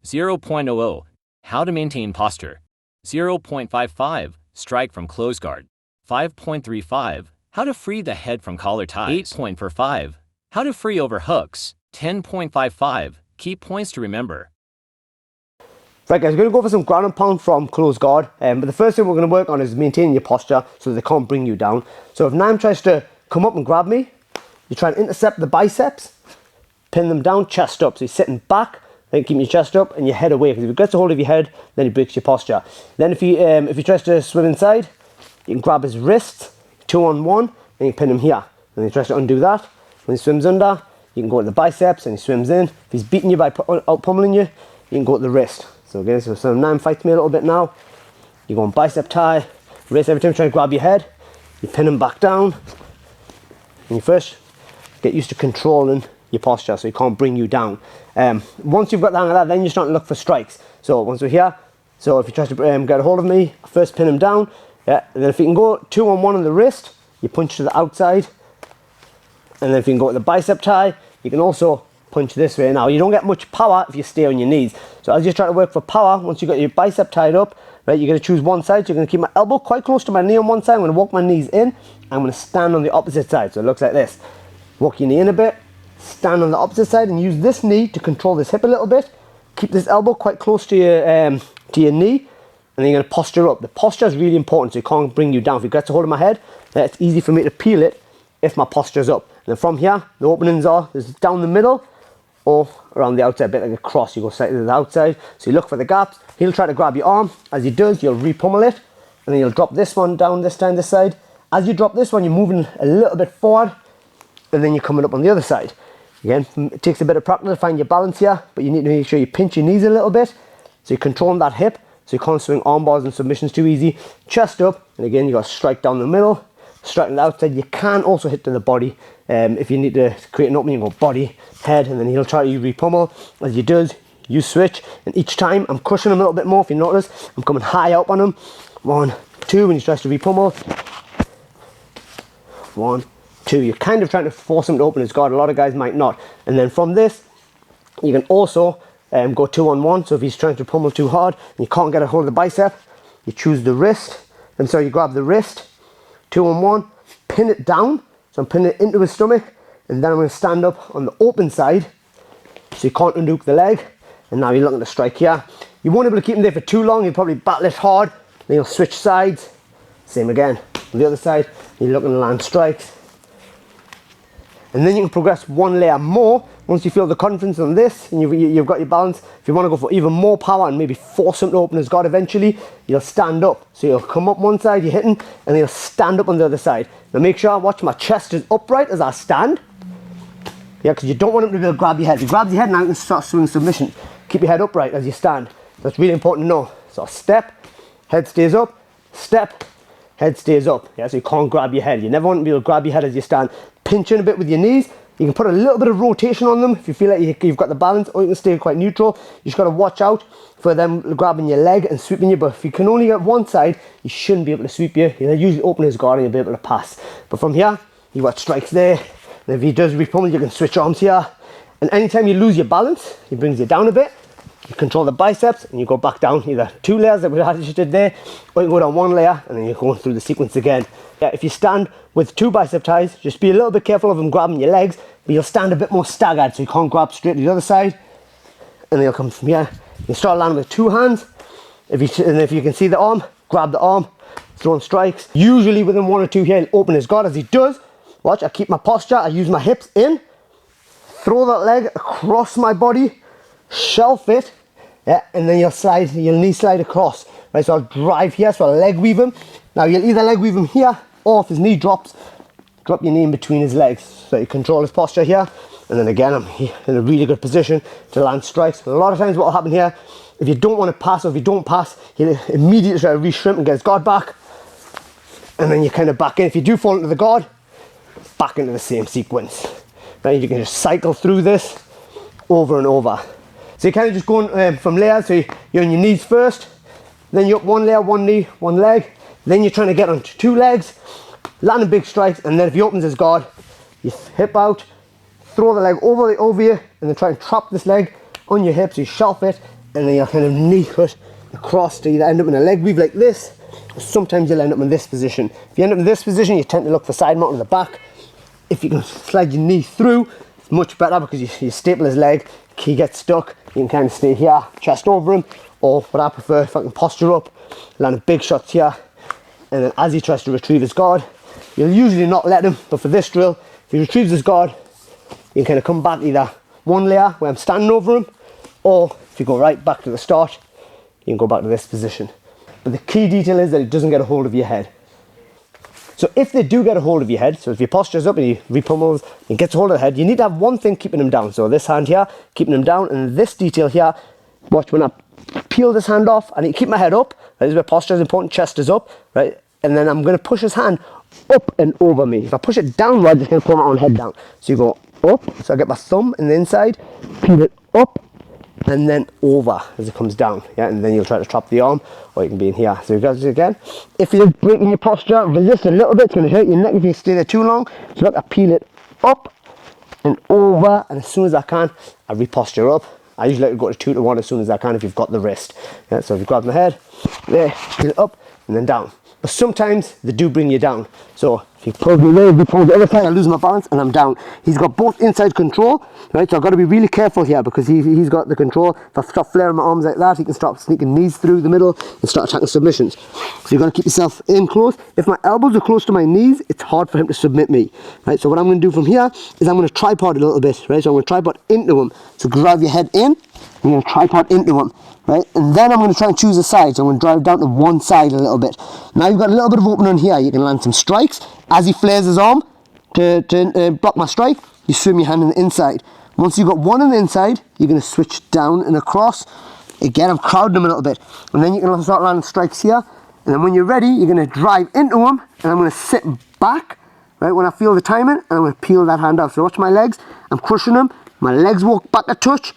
0.00 How to maintain posture. 0.55 Strike from close guard. 5.35 How to free the head from collar ties. 8.45 How to free overhooks. 10.55 Key points to remember. Right guys, we're going to go for some ground and pound from close guard, but the first thing we're going to work on is maintaining your posture so they can't bring you down. So if Nam tries to come up and grab me, you try and intercept the biceps, pin them down, chest up. So you're sitting back, then keep your chest up and your head away, because if he gets a hold of your head, then he breaks your posture. Then if he tries to swim inside, you can grab his wrists, 2-on-1, and you pin him here. And he tries to undo that. When he swims under, you can go to the biceps and he swims in. If he's beating you by out pummeling you, you can go to the wrist. So again, so Nam fights me a little bit now. You go on bicep tie, wrist. Every time you try to grab your head, you pin him back down. And you first get used to controlling your posture so he can't bring you down. Once you've got down like that, then you start to look for strikes. So once we're here, so if he tries to get a hold of me, I first pin him down. Yeah, and then if you can go 2-on-1 on the wrist, you punch to the outside. And then if you can go to the bicep tie, you can also punch this way. Now you don't get much power if you stay on your knees. So as you try to work for power, once you've got your bicep tied up, right, you're going to choose one side. So you're going to keep my elbow quite close to my knee on one side. I'm going to walk my knees in. I'm going to stand on the opposite side. So it looks like this. Walk your knee in a bit, stand on the opposite side and use this knee to control this hip a little bit. Keep this elbow quite close to your knee, and then you're going to posture up. The posture is really important so it can't bring you down. If you get a hold of my head, it's easy for me to peel it if my posture's up. And then from here, the openings are down the middle or around the outside, a bit like a cross. You go slightly to the outside, so you look for the gaps. He'll try to grab your arm. As he does, you'll re-pummel it, and then you'll drop this one down this time, this side. As you drop this one, you're moving a little bit forward, and then you're coming up on the other side. Again, it takes a bit of practice to find your balance here, but you need to make sure you pinch your knees a little bit, so you're controlling that hip, so you can't swing arm bars and submissions too easy. Chest up, and again, you got to strike down the middle, strike on the outside. You can also hit to the body. If you need to create an opening, you go body, head, and then he'll try to re-pummel. As he does, you switch, and each time I'm cushioning him a little bit more. If you notice, I'm coming high up on him. 1, 2, when he tries to re-pummel. 1, 2. You're kind of trying to force him to open his guard. A lot of guys might not. And then from this, you can also go 2-on-1. So if he's trying to pummel too hard and you can't get a hold of the bicep, you choose the wrist. And so you grab the wrist, 2-on-1, pin it down. So I'm pinning it into his stomach, and then I'm going to stand up on the open side so you can't unhook the leg. And now you're looking to strike here. You won't be able to keep him there for too long. You'll probably battle it hard. Then you'll switch sides. Same again. On the other side, you're looking to land strikes. And then you can progress one layer more once you feel the confidence on this and you've got your balance. If you want to go for even more power and maybe force him to open his guard eventually, you'll stand up. So you'll come up one side, you're hitting, and then you'll stand up on the other side. Now make sure I watch my chest is upright as I stand. Yeah, because you don't want him to be able to grab your head. If he grabs your head, now you can start swinging submission. Keep your head upright as you stand. That's really important to know. So step, head stays up, step, head stays up. Yeah, so you can't grab your head. You never want to be able to grab your head as you stand. Pinch in a bit with your knees. You can put a little bit of rotation on them if you feel like you've got the balance, or you can stay quite neutral. You just got to watch out for them grabbing your leg and sweeping you. But if you can only get one side, you shouldn't be able to sweep you. He'll usually open his guard and you'll be able to pass. But from here, you've got strikes there. And if he does re-pummel, you can switch arms here. And anytime you lose your balance, he brings you down a bit. You control the biceps and you go back down either 2 layers that we just did there, or you go down 1 layer and then you're going through the sequence again. Yeah, if you stand with 2 bicep ties, just be a little bit careful of them grabbing your legs, but you'll stand a bit more staggered so you can't grab straight to the other side. And then you'll come from here. You start landing with 2 hands. If you can see the arm, grab the arm, throwing strikes. Usually within 1 or 2 here, he'll open his guard. As he does, watch, I keep my posture, I use my hips in, throw that leg across my body, shelf it, yeah, and then you'll knee slide across, right? So I'll drive here, so I'll leg weave him. Now you'll either leg weave him here, or if his knee drops, drop your knee in between his legs. So you control his posture here, and then again, I'm in a really good position to land strikes. And a lot of times what will happen here, if you don't want to pass, or if you don't pass, he'll immediately try to re-shrimp and get his guard back, and then you kind of back in. If you do fall into the guard, back into the same sequence. Right? You can just cycle through this over and over. So you're kind of just going from layers, so you're on your knees first, then you're up 1 layer, 1 knee, 1 leg, then you're trying to get onto 2 legs, landing big strikes, and then if he opens his guard, you hip out, throw the leg over you, and then try and trap this leg on your hips, you shelf it, and then you'll kind of knee cut across to either end up in a leg weave like this, or sometimes you'll end up in this position. If you end up in this position, you tend to look for side mount on the back. If you can slide your knee through, it's much better because you staple his leg, he gets stuck, you can kind of stay here, chest over him, or what I prefer, if I can posture up, land a big shot here, and then as he tries to retrieve his guard, you'll usually not let him, but for this drill, if he retrieves his guard, you can kind of come back either one layer where I'm standing over him, or if you go right back to the start, you can go back to this position. But the key detail is that it doesn't get a hold of your head. So if they do get a hold of your head, so if your posture's up and he repummels and gets a hold of the head, you need to have one thing keeping him down. So this hand here, keeping him down, and this detail here, watch when I peel this hand off, I need to keep my head up. This is where posture is important, chest is up, right? And then I'm going to push his hand up and over me. If I push it downwards, it's going to pull my own head down. So you go up, so I get my thumb in the inside, peel it up, and then over as it comes down, yeah, and then you'll try to trap the arm, or you can be in here. So you guys again, if you're breaking your posture, resist a little bit, it's going to hurt your neck if you stay there too long. So look, I peel it up and over, and as soon as I can, I reposture up. I usually like to go to 2 to 1 as soon as I can if you've got the wrist. Yeah, so if you grab my head, there, peel it up, and then down. But sometimes they do bring you down. So if he pulls me there, if he pulls the other side, I lose my balance and I'm down. He's got both inside control, right? So I've got to be really careful here because he's got the control. If I start flaring my arms like that, he can start sneaking knees through the middle and start attacking submissions. So you've got to keep yourself in close. If my elbows are close to my knees, it's hard for him to submit me, right? So what I'm going to do from here is I'm going to tripod a little bit, right? So I'm going to tripod into him. So drive your head in, I'm going to tripod into him. Right, and then I'm going to try and choose a side, so I'm going to drive down to one side a little bit. Now you've got a little bit of opening here, you can land some strikes. As he flares his arm to block my strike, you swim your hand in the inside. Once you've got one on the inside, you're going to switch down and across. Again, I'm crowding him a little bit. And then you can start landing strikes here. And then when you're ready, you're going to drive into him, and I'm going to sit back, right, when I feel the timing, and I'm going to peel that hand out. So watch my legs, I'm crushing them, my legs walk back a touch,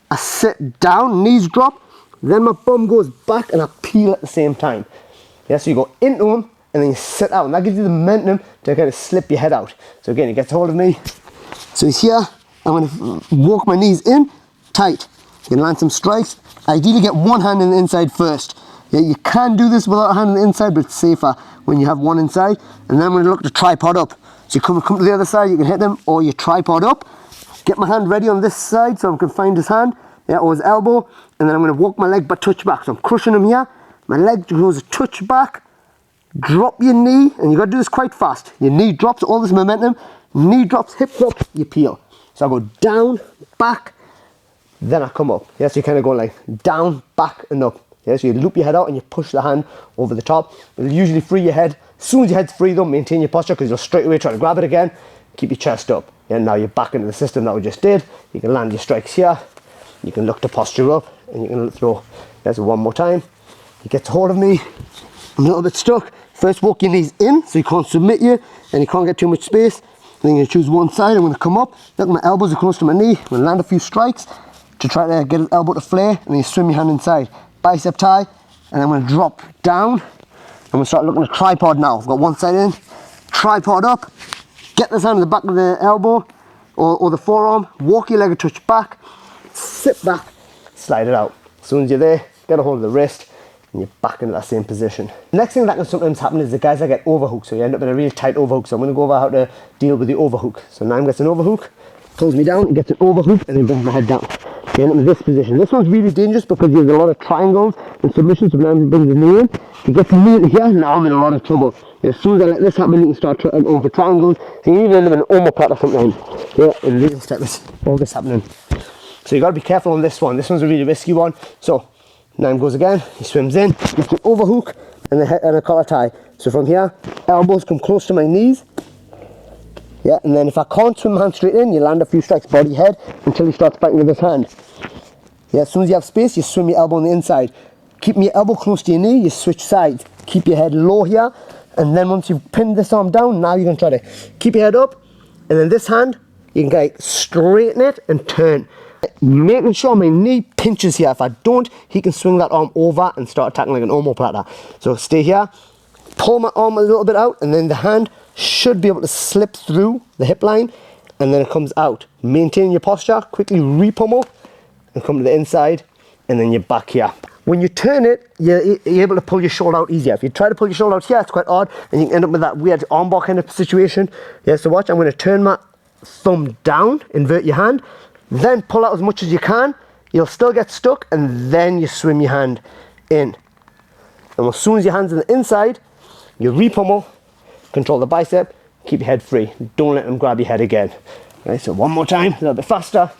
I sit down, knees drop, then my bum goes back and I peel at the same time. Yeah, so you go into him and then you sit out, and that gives you the momentum to kind of slip your head out. So again, he gets hold of me. So he's here, I'm going to walk my knees in, tight. You can land some strikes. Ideally get one hand in the inside first. Yeah, you can do this without a hand on the inside, but it's safer when you have one inside. And then I'm going to look to tripod up. So you come to the other side, you can hit him, or you tripod up. Get my hand ready on this side so I can find his hand, yeah, or his elbow. And then I'm going to walk my leg but touch back. So I'm crushing him here. My leg goes a touch back. Drop your knee, and you've got to do this quite fast. Your knee drops, all this momentum. Knee drops, hip drops, you peel. So I go down, back, then I come up. Yeah, so you kind of go like down, back, and up. Yeah, so you loop your head out and you push the hand over the top. It'll usually free your head. As soon as your head's free though, maintain your posture, because you'll straight away try to grab it again. Keep your chest up. Yeah, now you're back into the system that we just did. You can land your strikes here. You can look to posture up, and you can throw. There's one more time. He gets hold of me. I'm a little bit stuck. First walk your knees in so he can't submit you and you can't get too much space. Then you're going to choose one side. I'm going to come up. Look, my elbows are close to my knee. I'm going to land a few strikes to try to get his elbow to flare, and then you swim your hand inside. Bicep tie, and I'm going to drop down. I'm going to start looking at a tripod now. I've got one side in. Tripod up. Get this hand in the back of the elbow or the forearm. Walk your leg a touch back. Sit back. Slide it out. As soon as you're there, get a hold of the wrist, and you're back into that same position. Next thing that can sometimes happen is the guys that get overhooked, so you end up in a really tight overhook. So I'm going to go over how to deal with the overhook. So Naim gets an overhook, pulls me down, gets an overhook, and then brings my head down. You end up in this position. This one's really dangerous because there's a lot of triangles and submissions. So Naim brings the knee in. He gets the knee in here, now I'm in a lot of trouble. As soon as I let this happen, you can start going for triangles. So you even end up in an omoplata sometimes. Yeah, and little steps, all this happening. So you got to be careful on this one. This one's a really risky one. So Naim goes again, he swims in, gets an overhook and a collar tie. So from here, elbows come close to my knees. Yeah, and then if I can't swim my hand straight in, you land a few strikes, body head, until he starts fighting with his hand. Yeah, as soon as you have space, you swim your elbow on the inside. Keep your elbow close to your knee, you switch sides. Keep your head low here, and then once you've pinned this arm down, now you're going to try to keep your head up, and then this hand, you can like straighten it and turn. Making sure my knee pinches here. If I don't, he can swing that arm over and start attacking like an omoplata. So stay here, pull my arm a little bit out, and then the hand should be able to slip through the hip line, and then it comes out. Maintain your posture, quickly repummel, and come to the inside, and then you're back here. When you turn it, you're able to pull your shoulder out easier. If you try to pull your shoulder out here, it's quite hard, and you can end up with that weird armbar kind of situation. Yeah, so watch, I'm going to turn my thumb down, invert your hand, then pull out as much as you can. You'll still get stuck, and then you swim your hand in. And as soon as your hand's on the inside, you re-pummel, control the bicep, keep your head free. Don't let them grab your head again. Right, so one more time, a little bit faster.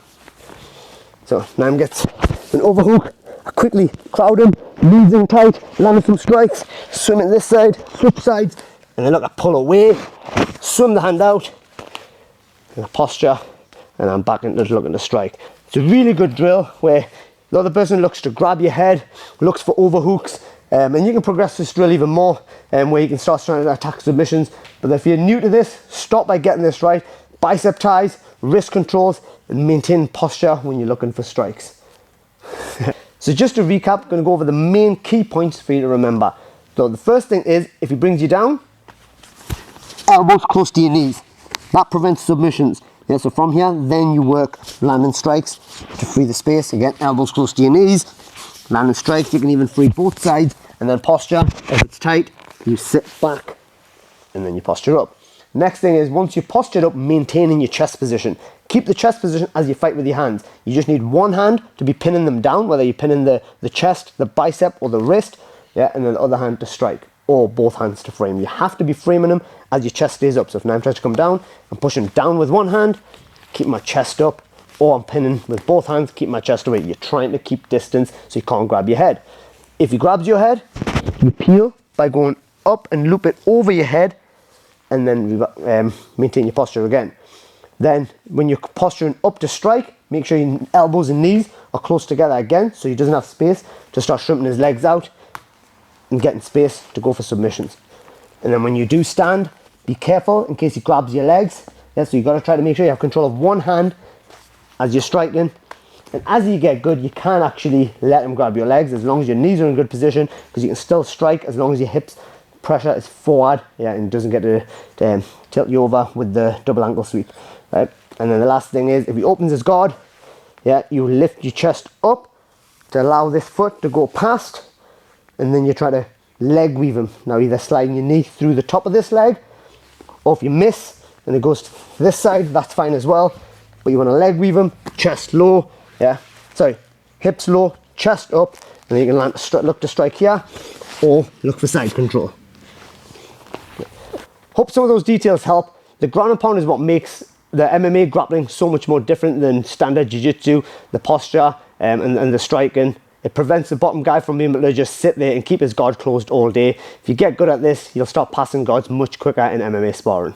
So now I'm gets an overhook. I quickly crowd him, knees in tight, landing some strikes, swim it this side, switch sides, and then look, I pull away, swim the hand out, and a posture, and I'm back into looking to strike. It's a really good drill where the other person looks to grab your head, looks for overhooks, and you can progress this drill even more, where you can start trying to attack submissions. But if you're new to this, start by getting this right. Bicep ties, wrist controls, and maintain posture when you're looking for strikes. So just to recap, I'm going to go over the main key points for you to remember. So the first thing is, if he brings you down, elbows close to your knees. That prevents submissions. Yeah, so from here, then you work landing strikes to free the space. Again, elbows close to your knees, landing strikes. You can even free both sides, and then posture. If it's tight, you sit back, and then you posture up. Next thing is, once you're postured up, maintaining your chest position. Keep the chest position as you fight with your hands. You just need one hand to be pinning them down, whether you're pinning the chest, the bicep, or the wrist, yeah, and then the other hand to strike, or both hands to frame. You have to be framing them as your chest stays up. So if now I'm trying to come down, I'm pushing down with one hand, keep my chest up, or I'm pinning with both hands, keep my chest away. You're trying to keep distance so you can't grab your head. If he grabs your head, you peel by going up and loop it over your head, and then maintain your posture again. Then when you're posturing up to strike, make sure your elbows and knees are close together again, so he doesn't have space to start shrimping his legs out and getting space to go for submissions. And then when you do stand, be careful in case he grabs your legs. Yeah, so you've got to try to make sure you have control of one hand as you're striking. And as you get good, you can actually let him grab your legs as long as your knees are in good position, because you can still strike as long as your hips pressure is forward, yeah, and doesn't get to tilt you over with the double ankle sweep, right? And then the last thing is, if he opens his guard, yeah, you lift your chest up to allow this foot to go past, and then you try to leg weave him. Now either sliding your knee through the top of this leg, or if you miss and it goes to this side, that's fine as well. But you want to leg weave him, chest low, yeah, sorry, hips low, chest up, and then you can look to strike here, or look for side control. Hope some of those details help. The ground and pound is what makes the MMA grappling so much more different than standard jiu-jitsu. The posture and the striking. It prevents the bottom guy from being able to just sit there and keep his guard closed all day. If you get good at this, you'll start passing guards much quicker in MMA sparring.